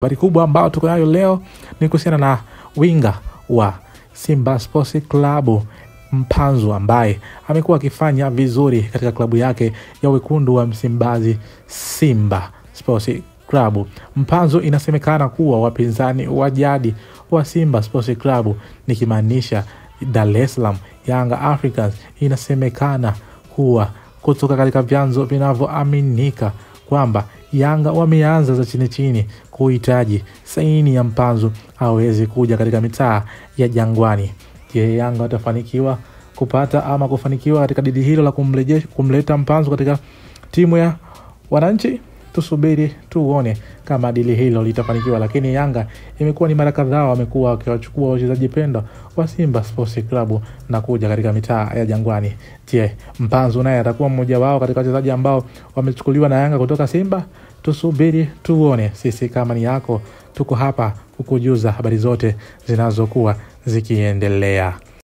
Habari kubwa ambao tuko nayo leo ni kuhusiana na winga wa Simba Sports Club Mpanzu ambaye amekuwa akifanya vizuri katika klabu yake ya wekundu wa Msimbazi Simba Sports Club. Mpanzu inasemekana kuwa wapinzani wa jadi wa Simba Sports Club, nikimaanisha Dar es Salaam Young Africans, inasemekana kuwa kutoka katika vyanzo vinavyoaminika kwamba Yanga wameanza za chini kuhitaji saini ya Mpanzu hawezi kuja katika mitaa ya Jangwani. Je, Yanga watafanikiwa kupata ama kufanikiwa katika dili hilo la kumleta Mpanzu katika timu ya wananchi? Tusubiri tuone kama dili hilo litafanikiwa, lakini Yanga imekuwa ni mara kadhaa wamekuwa wakiwachukua wachezaji pendwa wa Simba Sports Club na kuja katika mitaa ya Jangwani. Je, Mpanzu naye atakuwa mmoja wao katika wachezaji ambao wamechukuliwa na Yanga kutoka Simba? Tusubiri tuone. Sisi kama ni yako tuko hapa kukujuza habari zote zinazokuwa zikiendelea.